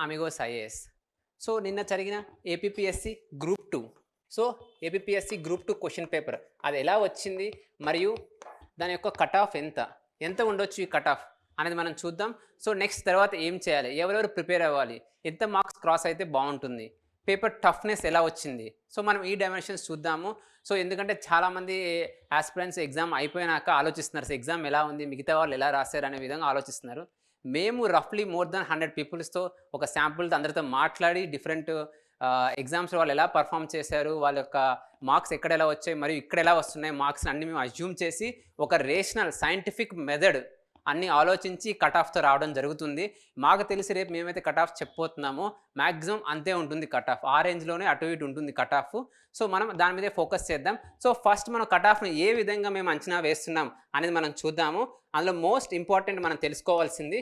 Amigos IAS. So నిన్న జరిగిన APPSC group 2. So APPSC group 2 question paper అది ఎలా వచ్చింది మరియు దాని యొక్క కట్ ఆఫ్ ఎంత ఉండొచ్చు ఈ కట్ ఆఫ్ అనేది మనం చూద్దాం. సో నెక్స్ట్ తర్వాత ఏం చేయాలి, ఎవరెవరు ప్రిపేర్ అవ్వాలి, ఎంత మార్క్స్ క్రాస్ అయితే బాగుంటుంది, పేపర్ టఫ్నెస్ ఎలా వచ్చింది. సో మనం ఈ డైమెన్షన్స్ చూద్దాము. సో ఎందుకంటే చాలామంది ఆస్పిరెంట్స్ ఎగ్జామ్ అయిపోయినాక ఆలోచిస్తున్నారు, ఎగ్జామ్ ఎలా ఉంది, మిగతా వాళ్ళు ఎలా రాశారు అనే విధంగా ఆలోచిస్తున్నారు. మేము రఫ్లీ మోర్ దెన్ 100 పీపుల్స్తో ఒక శాంపుల్తో అందరితో మాట్లాడి డిఫరెంట్ ఎగ్జామ్స్ వాళ్ళు ఎలా పర్ఫామ్ చేశారు, వాళ్ళ యొక్క మార్క్స్ ఎక్కడ ఎలా వచ్చాయి మరియు ఇక్కడ ఎలా వస్తున్నాయి మార్క్స్ అన్నీ మేము అజ్యూమ్ చేసి ఒక రేషనల్ సైంటిఫిక్ మెథడ్ అన్నీ ఆలోచించి కట్ ఆఫ్తో రావడం జరుగుతుంది. మాకు తెలిసి రేపు మేమైతే కట్ ఆఫ్ చెప్పబోతున్నామో మ్యాక్సిమం అంతే ఉంటుంది కట్ ఆఫ్, ఆ రేంజ్లోనే అటు ఇటు ఉంటుంది కట్ ఆఫ్. సో మనం దాని మీదే ఫోకస్ చేద్దాం. సో ఫస్ట్ మనం కట్ ఆఫ్ని ఏ విధంగా మేము అంచనా వేస్తున్నాం అనేది మనం చూద్దాము. అందులో మోస్ట్ ఇంపార్టెంట్ మనం తెలుసుకోవాల్సింది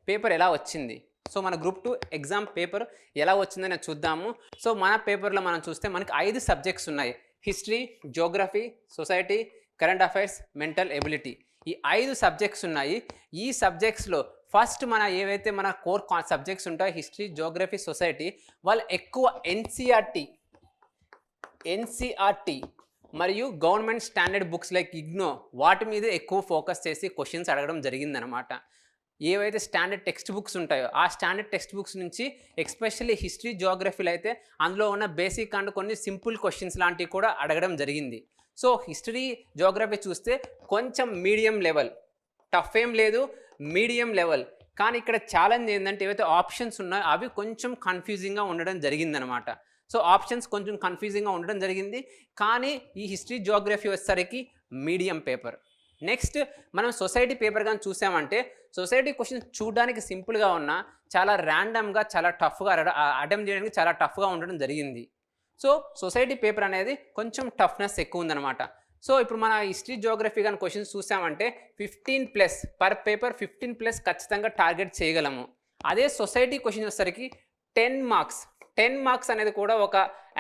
పేపర్ ఎలా వచ్చింది. సో మన గ్రూప్ 2 ఎగ్జామ్ పేపర్ ఎలా వచ్చిందని చూద్దాము. సో మన పేపర్లో మనం చూస్తే మనకి 5 సబ్జెక్ట్స్ ఉన్నాయి: history, Geography, society, current affairs, mental ability. ఈ 5 సబ్జెక్ట్స్ ఉన్నాయి. ఈ సబ్జెక్ట్స్లో ఫస్ట్ మన ఏవైతే మన కోర్ సబ్జెక్ట్స్ ఉంటాయో హిస్టరీ, జియోగ్రఫీ, సొసైటీ, వాళ్ళు ఎక్కువ ఎన్సీఆర్టీ మరియు government standard books like IGNOU వాటి మీద ఎక్కువ ఫోకస్ చేసి క్వశ్చన్స్ అడగడం జరిగిందనమాట. ఏవైతే స్టాండర్డ్ టెక్స్ట్ బుక్స్ ఉంటాయో ఆ స్టాండర్డ్ టెక్స్ట్ బుక్స్ నుంచి ఎస్పెషల్లీ హిస్టరీ, జియోగ్రఫీలో అయితే అందులో ఉన్న బేసిక్ అండ్ కొన్ని సింపుల్ క్వశ్చన్స్ లాంటివి కూడా అడగడం జరిగింది. సో హిస్టరీ, జియోగ్రఫీ చూస్తే కొంచెం మీడియం లెవెల్, టఫ్ ఏం లేదు, మీడియం లెవెల్. కానీ ఇక్కడ ఛాలెంజ్ ఏంటంటే ఏవైతే ఆప్షన్స్ ఉన్నాయో అవి కొంచెం కన్ఫ్యూజింగ్గా ఉండడం జరిగిందనమాట. సో ఆప్షన్స్ కొంచెం కన్ఫ్యూజింగ్గా ఉండడం జరిగింది. కానీ ఈ హిస్టరీ, జియోగ్రఫీ వచ్చేసరికి మీడియం పేపర్. నెక్స్ట్ మనం సొసైటీ పేపర్ కానీ చూసామంటే సొసైటీ క్వశ్చన్స్ చూడడానికి సింపుల్గా ఉన్నా చాలా ర్యాండమ్గా, చాలా టఫ్గా అటెంప్ట్ చేయడానికి చాలా టఫ్గా ఉండడం జరిగింది. సో సొసైటీ పేపర్ అనేది కొంచెం టఫ్నెస్ ఎక్కువ ఉందన్నమాట. సో ఇప్పుడు మన హిస్టరీ, జియోగ్రఫీ కానీ క్వశ్చన్స్ చూసామంటే 15+ పర్ పేపర్ 15+ ఖచ్చితంగా టార్గెట్ చేయగలము. అదే సొసైటీ క్వశ్చన్ వచ్చేసరికి 10 మార్క్స్ అనేది కూడా ఒక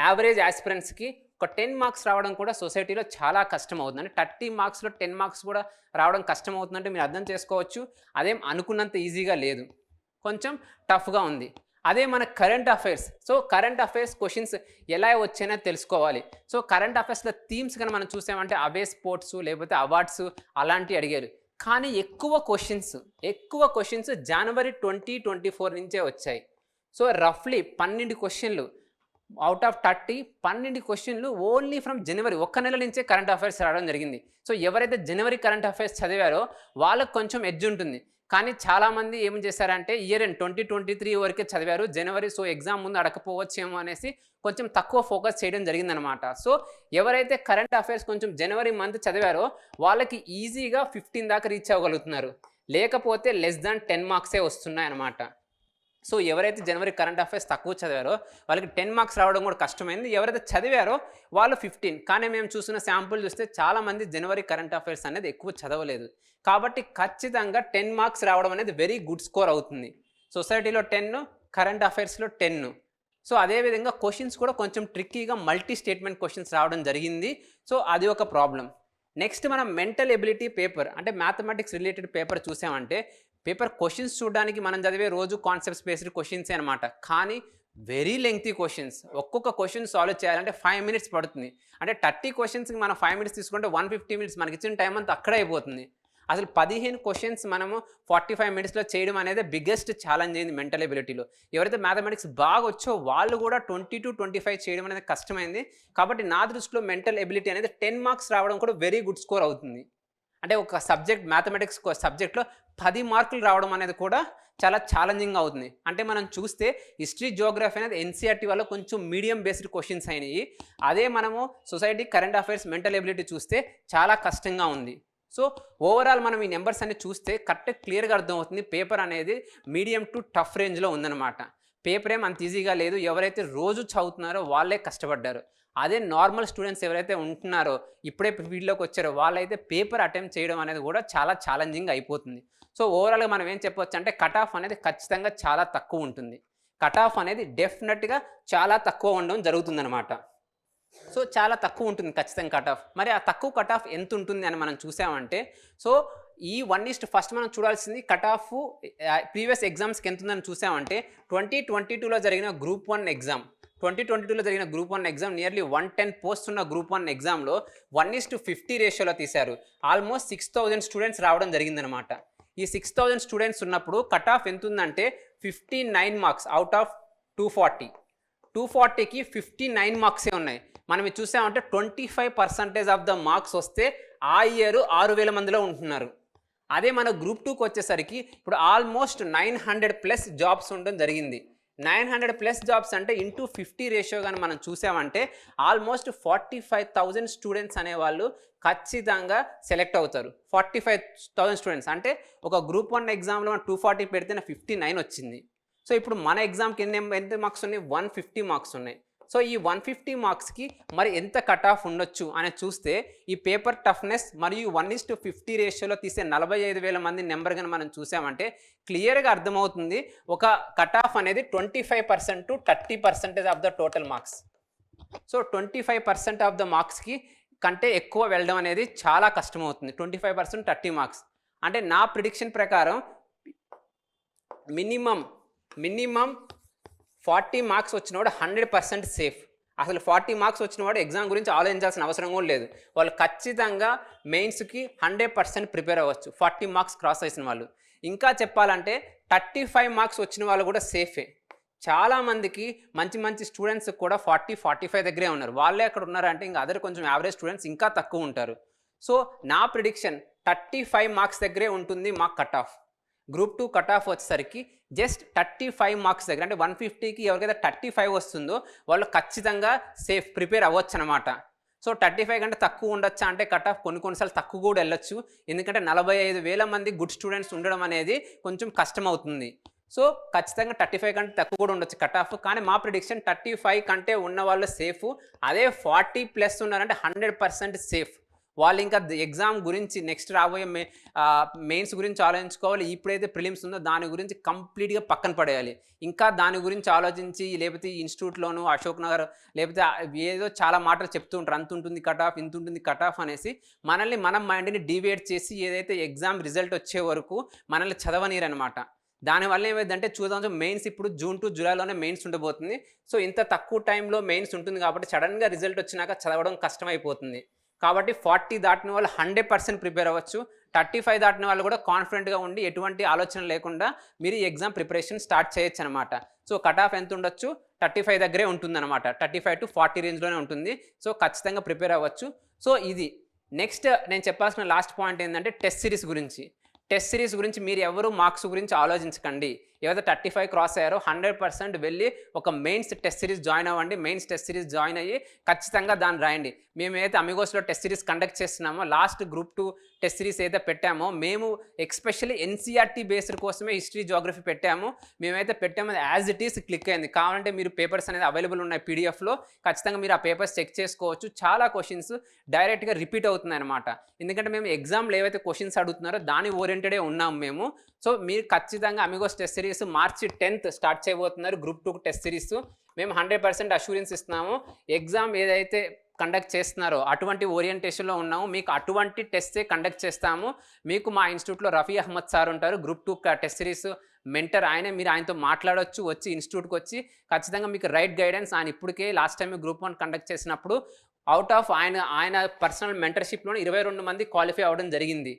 యావరేజ్ ఆస్పిరెంట్స్కి ఒక 10 మార్క్స్ రావడం కూడా సొసైటీలో చాలా కష్టం అవుతుంది. అంటే 30 మార్క్స్లో 10 మార్క్స్ కూడా రావడం కష్టం అవుతుందంటే మీరు అర్థం చేసుకోవచ్చు, అదేం అనుకున్నంత ఈజీగా లేదు, కొంచెం టఫ్గా ఉంది. అదే మన current affairs. So current affairs questions ఎలా వచ్చాయో తెలుసుకోవాలి. సో కరెంట్ అఫైర్స్లో థీమ్స్ కానీ మనం చూసామంటే అవే స్పోర్ట్స్ లేకపోతే అవార్డ్స్ అలాంటివి అడిగారు. కానీ ఎక్కువ క్వశ్చన్స్ జనవరి 2024 నుంచే వచ్చాయి. సో రఫ్లీ 12 క్వశ్చన్లు అవుట్ ఆఫ్ 30, 12 క్వశ్చన్లు ఓన్లీ ఫ్రమ్ జనవరి, ఒక్క నెల నుంచే కరెంట్ అఫైర్స్ రావడం జరిగింది. సో ఎవరైతే జనవరి కరెంట్ అఫైర్స్ చదివారో వాళ్ళకు కొంచెం ఎడ్జ్ ఉంటుంది. కానీ చాలామంది ఏం చేశారంటే ఇయర్ ఎండ్ 2023 వరకే చదివారు జనవరి, సో ఎగ్జామ్ ముందు అడగకపోవచ్చేమో అనేసి కొంచెం తక్కువ ఫోకస్ చేయడం జరిగిందనమాట. సో ఎవరైతే కరెంట్ అఫైర్స్ కొంచెం జనవరి మంత్ చదివారో వాళ్ళకి ఈజీగా 15 దాకా రీచ్ అవ్వగలుగుతున్నారు, లేకపోతే లెస్ దాన్ 10 మార్క్సే వస్తున్నాయి అన్నమాట. సో ఎవరైతే జనవరి కరెంట్ అఫైర్స్ తక్కువ చదివారో వాళ్ళకి 10 మార్క్స్ రావడం కూడా కష్టమైంది. ఎవరైతే చదివారో వాళ్ళు 15. కానీ మేము చూసిన శాంపుల్ చూస్తే చాలామంది జనవరి కరెంట్ అఫైర్స్ అనేది ఎక్కువ చదవలేదు. కాబట్టి ఖచ్చితంగా 10 మార్క్స్ రావడం అనేది వెరీ గుడ్ స్కోర్ అవుతుంది. సొసైటీలో 10, కరెంట్ అఫైర్స్లో 10. సో అదేవిధంగా క్వశ్చన్స్ కూడా కొంచెం ట్రిక్కీగా మల్టీ స్టేట్మెంట్ క్వశ్చన్స్ రావడం జరిగింది. సో అది ఒక ప్రాబ్లం. నెక్స్ట్ మనం మెంటల్ ఎబిలిటీ పేపర్ అంటే మ్యాథమెటిక్స్ రిలేటెడ్ పేపర్ చూసామంటే పేపర్ క్వశ్చన్స్ చూడడానికి మనం చదివే రోజు కాన్సెప్ట్స్ బేస్డ్ క్వశ్చన్సే అనమాట. కానీ వెరీ లెంగ్తీ క్వశ్చన్స్. ఒక్కొక్క క్వశ్చన్ సాల్వ్ చేయాలంటే 5 మినిట్స్ పడుతుంది. అంటే 30 క్వశ్చన్స్కి మనం 5 మినిట్స్ తీసుకుంటే 150 మినిట్స్ మనకి ఇచ్చిన టైం అంతా అక్కడే అయిపోతుంది. అసలు 15 క్వశ్చన్స్ మనము 45 మినిట్స్లో చేయడం అనేది బిగ్గెస్ట్ ఛాలెంజ్ అయింది మెంటల్ ఎబిలిటీలో. ఎవరైతే మ్యాథమెటిక్స్ బాగా వచ్చో వాళ్ళు కూడా 20 to 25 చేయడం అనేది కష్టమైంది. కాబట్టి నా దృష్టిలో మెంటల్ ఎబిలిటీ అనేది 10 మార్క్స్ రావడం కూడా వెరీ గుడ్ స్కోర్ అవుతుంది. అంటే ఒక సబ్జెక్ట్ మ్యాథమెటిక్స్ సబ్జెక్ట్లో 10 మార్కులు రావడం అనేది కూడా చాలా ఛాలెంజింగ్ అవుతుంది. అంటే మనం చూస్తే హిస్టరీ, జియోగ్రఫీ అనేది ఎన్సీఆర్టీ వల్ల కొంచెం మీడియం బేస్డ్ క్వశ్చన్స్ అయినాయి. అదే మనము society, current affairs, mental ability చూస్తే చాలా కష్టంగా ఉంది. సో ఓవరాల్ మనం ఈ నెంబర్స్ అన్ని చూస్తే కరెక్ట్ క్లియర్గా అర్థమవుతుంది పేపర్ అనేది మీడియం టు టఫ్ రేంజ్లో ఉందన్నమాట. పేపర్ ఏం అంత ఈజీగా లేదు, ఎవరైతే రోజు చదువుతున్నారో వాళ్ళే కష్టపడ్డారు. అదే నార్మల్ స్టూడెంట్స్ ఎవరైతే ఉంటున్నారో ఇప్పుడే ఫీల్డ్లోకి వచ్చారో వాళ్ళైతే పేపర్ అటెంప్ట్ చేయడం అనేది కూడా చాలా ఛాలెంజింగ్ అయిపోతుంది. సో ఓవరాల్గా మనం ఏం చెప్పవచ్చు అంటే కట్ ఆఫ్ అనేది ఖచ్చితంగా చాలా తక్కువ ఉంటుంది. కట్ ఆఫ్ అనేది డెఫినెట్గా చాలా తక్కువ ఉండడం జరుగుతుందన్నమాట. సో చాలా తక్కువ ఉంటుంది ఖచ్చితంగా కట్ ఆఫ్. మరి ఆ తక్కువ కట్ ఆఫ్ ఎంత ఉంటుంది అని మనం చూసామంటే సో ఈ 1:1 ఫస్ట్ మనం చూడాల్సింది కట్ ఆఫ్ ప్రీవియస్ ఎగ్జామ్స్కి ఎంత ఉందని చూసామంటే 2022లో జరిగిన గ్రూప్ 1 ఎగ్జామ్ 2022లో జరిగిన గ్రూప్ 1 ఎగ్జామ్ నియర్లీ 110 పోస్ట్ ఉన్న గ్రూప్ 1 ఎగ్జామ్లో 1:50 రేషియోలో తీశారు. ఆల్మోస్ట్ 6,000 స్టూడెంట్స్ రావడం జరిగిందనమాట. ఈ 6,000 స్టూడెంట్స్ ఉన్నప్పుడు కట్ ఆఫ్ ఎంత ఉందంటే 59 మార్క్స్ అవుట్ ఆఫ్ 240కి 59 మార్క్సే ఉన్నాయి. మనం ఇది చూసామంటే 25% ఆఫ్ ద మార్క్స్ వస్తే ఆ ఇయర్ 6,000 మందిలో ఉంటున్నారు. అదే మన గ్రూప్ 2కి వచ్చేసరికి ఇప్పుడు ఆల్మోస్ట్ 900+ జాబ్స్ ఉండడం జరిగింది. 900+ జాబ్స్ అంటే ఇంటూ 50 రేషియో కానీ మనం చూసామంటే ఆల్మోస్ట్ 45,000 స్టూడెంట్స్ అనేవాళ్ళు ఖచ్చితంగా సెలెక్ట్ అవుతారు. 45,000 స్టూడెంట్స్ అంటే ఒక గ్రూప్ 1 ఎగ్జామ్లో 240 పెడితే 59 వచ్చింది. సో ఇప్పుడు మన ఎగ్జామ్కి ఎంత మార్క్స్ ఉన్నాయి? 150 మార్క్స్ ఉన్నాయి. సో ఈ 150 మార్క్స్కి మరి ఎంత కట్ ఆఫ్ ఉండొచ్చు అని చూస్తే ఈ పేపర్ టఫ్నెస్ మరియు 1:50 రేషియోలో తీసే 45,000 మంది నెంబర్ కానీ మనం చూసామంటే క్లియర్గా అర్థమవుతుంది ఒక కట్ ఆఫ్ అనేది 25% to 30% of the total marks. So 25% of the మార్క్స్కి కంటే ఎక్కువ వెళ్ళడం అనేది చాలా కష్టమవుతుంది. 25% 30 మార్క్స్ అంటే నా ప్రిడిక్షన్ ప్రకారం మినిమం 40 మార్క్స్ వచ్చినవాడు 100% సేఫ్. అసలు 40 మార్క్స్ వచ్చినవాడు ఎగ్జామ్ గురించి ఆలోచించాల్సిన అవసరం కూడా లేదు. వాళ్ళు ఖచ్చితంగా మెయిన్స్కి 100% ప్రిపేర్ అవ్వచ్చు 40 మార్క్స్ క్రాస్ చేసిన వాళ్ళు. ఇంకా చెప్పాలంటే 35 మార్క్స్ వచ్చిన వాళ్ళు కూడా సేఫే. చాలామందికి మంచి స్టూడెంట్స్ కూడా 40-45 దగ్గరే ఉన్నారు. వాళ్ళే అక్కడ ఉన్నారంటే ఇంకా అదర్ కొంచెం యావరేజ్ స్టూడెంట్స్ ఇంకా తక్కువ ఉంటారు. సో నా ప్రిడిక్షన్ 35 మార్క్స్ దగ్గరే ఉంటుంది మా cut off. Group 2 cut off వచ్చేసరికి జస్ట్ 35 మార్క్స్ దగ్గర అంటే 150కి ఎవరికైతే 35 వస్తుందో వాళ్ళు ఖచ్చితంగా సేఫ్ ప్రిపేర్ అవ్వచ్చు అనమాట. సో 35 కంటే తక్కువ ఉండొచ్చా అంటే కట్ ఆఫ్ కొన్నిసార్లు తక్కువ కూడా వెళ్ళొచ్చు. ఎందుకంటే 45,000 మంది గుడ్ స్టూడెంట్స్ ఉండడం అనేది కొంచెం కష్టం అవుతుంది. సో ఖచ్చితంగా 35 కంటే తక్కువ కూడా ఉండొచ్చు కట్ ఆఫ్. కానీ మా ప్రిడిక్షన్ 35 కంటే ఉన్న వాళ్ళు సేఫ్. అదే 40+ ఉన్నారంటే 100% సేఫ్. వాళ్ళు ఇంకా ఎగ్జామ్ గురించి నెక్స్ట్ రాబోయే మెయిన్స్ గురించి ఆలోచించుకోవాలి. ఇప్పుడైతే ప్రిలిమ్స్ ఉందో దాని గురించి కంప్లీట్గా పక్కన పడేయాలి. ఇంకా దాని గురించి ఆలోచించి లేకపోతే ఇన్స్టిట్యూట్లోను అశోక్ నగర్ లేకపోతే ఏదో చాలా మాటలు చెప్తూ ఉంటారు. అంత ఉంటుంది కట్ ఆఫ్, ఇంత ఉంటుంది కట్ ఆఫ్ అనేసి మన మైండ్ని డివేట్ చేసి ఏదైతే ఎగ్జామ్ రిజల్ట్ వచ్చే వరకు మనల్ని చదవనీరనమాట. దానివల్ల ఏమైందంటే చూద్దాం మెయిన్స్ ఇప్పుడు జూన్ టు జూలైలోనే మెయిన్స్ ఉండబోతుంది. సో ఇంత తక్కువ టైంలో మెయిన్స్ ఉంటుంది కాబట్టి సడన్గా రిజల్ట్ వచ్చినాక చదవడం కష్టమైపోతుంది. కాబట్టి 40 దాటిన వాళ్ళు 100% ప్రిపేర్ అవ్వచ్చు. 35 దాటిన వాళ్ళు కూడా కాన్ఫిడెంట్గా ఉండి ఎటువంటి ఆలోచన లేకుండా మీరు ఈ ఎగ్జామ్ ప్రిపరేషన్ స్టార్ట్ చేయొచ్చు అనమాట. సో కట్ ఆఫ్ ఎంత ఉండొచ్చు? 35 దగ్గరే ఉంటుందన్నమాట. 35 to 40 రేంజ్లోనే ఉంటుంది. సో ఖచ్చితంగా ప్రిపేర్ అవ్వచ్చు. సో ఇది నెక్స్ట్ నేను చెప్పాల్సిన లాస్ట్ పాయింట్ ఏంటంటే టెస్ట్ సిరీస్ గురించి. టెస్ట్ సిరీస్ గురించి మీరు ఎవరు మార్క్స్ గురించి ఆలోచించకండి. ఏవైతే 35 క్రాస్ అయ్యారో 100% వెళ్ళి ఒక మెయిన్స్ టెస్ట్ సిరీస్ జాయిన్ అవ్వండి. మెయిన్స్ టెస్ట్ సిరీస్ జాయిన్ అయ్యి ఖచ్చితంగా దాన్ని రాయండి. మేము ఏదైతే అమిగోస్లో టెస్ట్ సిరీస్ కండక్ట్ చేస్తున్నామో లాస్ట్ గ్రూప్ 2 టెస్ట్ సిరీస్ ఏదైతే పెట్టామో మేము ఎస్పెషల్లీ ఎన్సీఆర్టీ బేస్డ్ కోసమే హిస్టరీ జోగ్రఫీ పెట్టాము. మేమైతే పెట్టాము యాజ్ ఇట్ ఈస్ క్లిక్ అయింది. కావాలంటే మీరు పేపర్స్ అనేది అవైలబుల్ ఉన్నాయి పీడిఎఫ్లో. ఖచ్చితంగా మీరు ఆ పేపర్స్ చెక్ చేసుకోవచ్చు. చాలా క్వశ్చన్స్ డైరెక్ట్గా రిపీట్ అవుతున్నాయి అనమాట. ఎందుకంటే మేము ఎగ్జామ్లో ఏవైతే క్వశ్చన్స్ అడుగుతున్నారో దాని ఓరియంటెడే ఉన్నాము మేము. సో మీరు ఖచ్చితంగా అమిగోస్ టెస్ట్ సిరీస్ మార్చి 10th స్టార్ట్ చేయబోతున్నారు. గ్రూప్ 2 టెస్ట్ సిరీస్ మేము 100% అష్యూరెన్స్ ఇస్తున్నాము. ఎగ్జామ్ ఏదైతే కండక్ట్ చేస్తున్నారో అటువంటి ఓరియంటేషన్లో ఉన్నాము. మీకు అటువంటి టెస్టే కండక్ట్ చేస్తాము. మీకు మా ఇన్స్టిట్యూట్లో రఫీ అహ్మద్ సార్ ఉంటారు, గ్రూప్ 2 టెస్ట్ సిరీస్ మెంటర్. మీరు ఆయనతో మాట్లాడవచ్చు. వచ్చి ఇన్స్టిట్యూట్కి వచ్చి ఖచ్చితంగా మీకు రైట్ గైడెన్స్. ఆయన ఇప్పటికే లాస్ట్ టైం గ్రూప్ 1 కండక్ట్ చేసినప్పుడు అవుట్ ఆఫ్ ఆయన పర్సనల్ మెంటర్షిప్లోనే 22 మంది క్వాలిఫై అవ్వడం జరిగింది.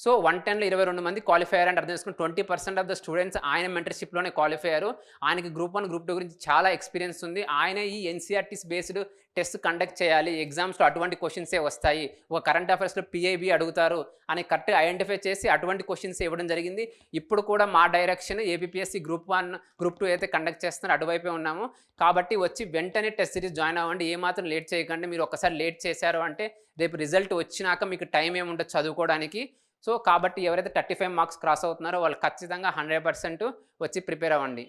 సో 110లో 22 మంది క్వాలిఫై అయ్యారంటే అర్థం చేసుకుని 20% ఆఫ్ ద స్టూడెంట్స్ ఆయన మెంటర్షిప్లోనే క్వాలిఫై అయ్యారు. ఆయనకి గ్రూప్ 1 గ్రూప్ 2 గురించి చాలా ఎక్స్పీరియన్స్ ఉంది. ఆయన ఈ ఎన్సీఆర్టీస్ బేస్డ్ టెస్ట్ కండక్ట్ చేయాలి, ఎగ్జామ్స్లో అటువంటి క్వశ్చన్సే వస్తాయి, ఒక కరెంట్ అఫైర్స్లో పిఐబి అడుగుతారు అని కరెక్ట్గా ఐడెంటిఫై చేసి అటువంటి క్వశ్చన్స్ ఇవ్వడం జరిగింది. ఇప్పుడు కూడా మా డైరెక్షన్ ఏపీఎస్సీ గ్రూప్ 1 గ్రూప్ 2 అయితే కండక్ట్ చేస్తున్నారో అటువైపే ఉన్నాము. కాబట్టి వచ్చి వెంటనే టెస్ట్ సిరీస్ జాయిన్ అవ్వండి. ఏమాత్రం లేట్ చేయకండి. మీరు ఒకసారి లేట్ చేశారు అంటే రేపు రిజల్ట్ వచ్చినాక మీకు టైం ఏముంటుంది చదువుకోవడానికి. సో కాబట్టి ఎవరైతే 35 మార్క్స్ క్రాస్ అవుతున్నారో వాళ్ళు ఖచ్చితంగా 100% వచ్చి ప్రిపేర్ అవ్వండి.